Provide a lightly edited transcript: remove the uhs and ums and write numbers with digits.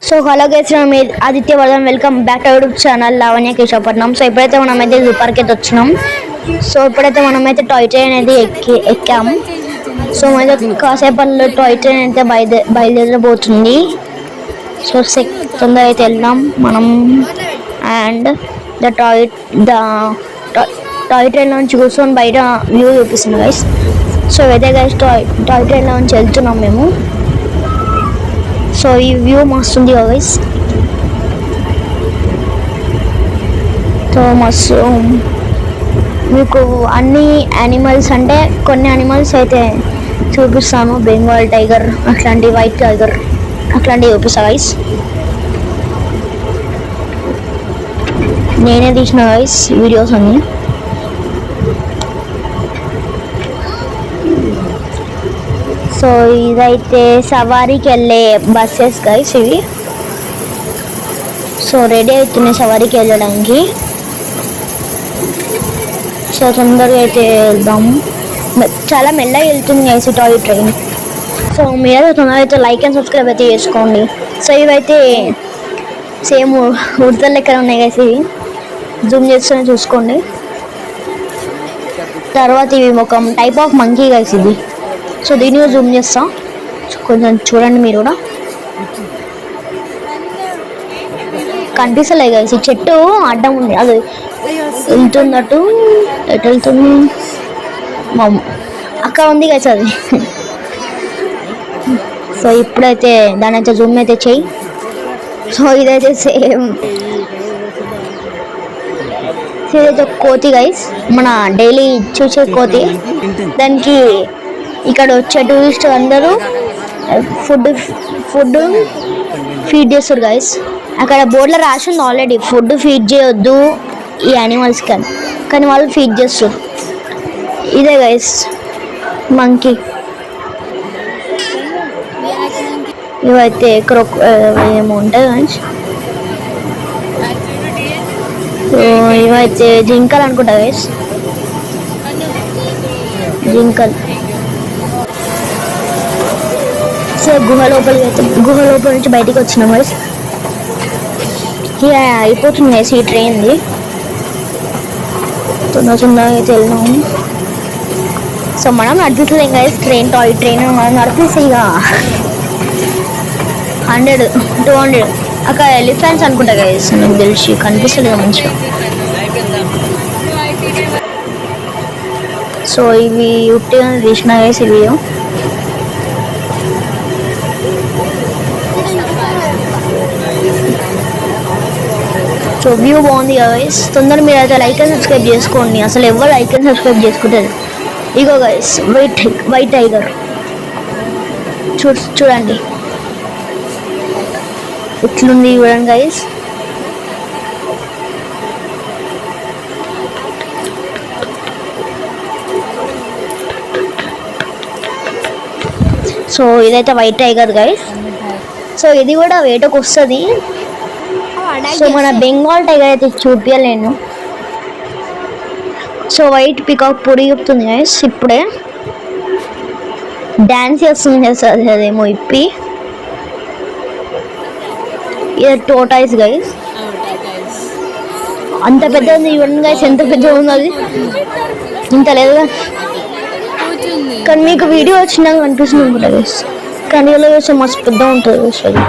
So hello guys, Aditya Vardhan. Welcome back to YouTube channel Lavanya Keshavapatnam. So ఇప్పుడైతే మనమైతే zoo park అయితే వచ్చినాం. సో ఇప్పుడైతే మనమైతే టాయ్ ట్రైన్ అయితే ఎక్కాము. సో అయితే కాసేపట్లో టాయ్ ట్రైన్ అయితే బయలుదేరబోతుంది. సో తొందరగా అయితే వెళ్దాం మనం. అండ్ ద టాయ్ ట్రైన్ నుంచి కూర్చొని బయట వ్యూ చూపిస్తుంది గైస్. సో అయితే గైస్ టాయ్ ట్రైన్ నుంచి వెళ్తున్నాం మేము. సో ఈ వ్యూ మస్తుంది గైస్. సో మస్తు మీకు అన్ని యానిమల్స్ అంటే కొన్ని యానిమల్స్ అయితే చూపిస్తాను. బెంగాల్ టైగర్ అట్లాంటి, వైట్ టైగర్ అట్లాంటివి చూపిస్తా గైస్. నేనే తీసిన గైస్ వీడియోస్ అన్నీ. సో ఇదైతే సవారీకి వెళ్ళే బస్సెస్ గైస్ ఇవి. సో రెడీ అవుతున్నాయి సవారీకి వెళ్ళడానికి. సో తొందరగా అయితే వెళ్దాము. చాలా మెల్లగా వెళ్తుంది గైస్ టాయ్ ట్రైన్. సో మీరు తొందరగా అయితే లైక్ అండ్ సబ్స్క్రైబ్ అయితే చేసుకోండి. సో ఇవైతే సేమ్ ఉడతల లెక్క ఉన్నాయి గైస్. ఇవి జూమ్ చేస్తూనే చూసుకోండి. తర్వాత ఇవి ఒక టైప్ ఆఫ్ మంకీ గైస్ ఇది. సో దీన్ని జూమ్ చేస్తా, కొంచెం చూడండి మీరు కూడా. కనిపిస్తలే గైస్, ఈ చెట్టు అడ్డం ఉంది, అది వెళ్తున్నట్టు. ఎటు వెళ్తుంది అక్కడ ఉంది గైస్ అది. సో ఇప్పుడైతే దాని అయితే జూమ్ అయితే చెయ్యి. సో ఇదైతే సేమ్ ఇదైతే కోతి గైస్, మన డైలీ చూసే కోతి. దానికి ఇక్కడ వచ్చే టూరిస్ట్ అందరూ ఫుడ్ ఫీడ్ చేస్తారు గైస్. అక్కడ బోర్డులో రాసి ఉంది ఆల్రెడీ, ఫుడ్ ఫీడ్ చేయొద్దు ఈ యానిమల్స్ కానీ వాళ్ళు ఫీడ్ చేస్తారు. ఇదే గైస్ మంకీ. ఇవైతే ఏమో ఉంటాయి గైస్. సో ఇవైతే జింకలు అనుకుంటా గైస్, జింకలు. గుహ లోపల నుంచి బయటికి వచ్చినాం గైస్. ఇక అయిపోతుంది గైస్ ఈ ట్రైన్ది. తొందరగా అయితే వెళ్ళినాము. సో మనం నడిపిస్తుంది గైస్ టాయ్ ట్రైన్. మనం నడిపిస్తే ఇక 100, 200 అక్కడ ఎలిఫెంట్స్ అనుకుంటా గైస్, నాకు తెలిసి కనిపిస్తలేదు మంచిగా. సో ఇవి ఉట్టిగా తీసిన గైస్ ఈ వీడియో. సో వ్యూ బాగుంది గైస్. తొందర మీరు అయితే లైక్ అండ్ సబ్స్క్రైబ్ చేసుకోండి. అసలు ఎవరు లైక్ అండ్ సబ్స్క్రైబ్ చేసుకుంటారు. ఇగో గైస్ వైట్ టైగర్ చూడండి ఎట్లుంది చూడండి గైస్. సో ఇదైతే వైట్ టైగర్ గైస్. సో ఇది కూడా వేటకు వస్తుంది. సో మన బెంగాల్ టైగర్ అయితే చూపించలేను. సో వైట్ పికాక్ పొడి చెప్తుంది గైస్. ఇప్పుడే డ్యాన్స్ చేస్తుంది సార్, అదేమో ఇప్పి. ఇది టోటాయిస్ గైస్. అంత పెద్ద ఉంది ఇవ్వండి గైస్, ఎంత పెద్ద ఉంది అది. ఇంత లేదుగా కానీ మీకు వీడియో వచ్చినాక అనిపిస్తుంది అనుకుంటా గైస్. కానీ ఇలా చూస్తే మస్తు పెద్ద ఉంటుంది గైస్ అది.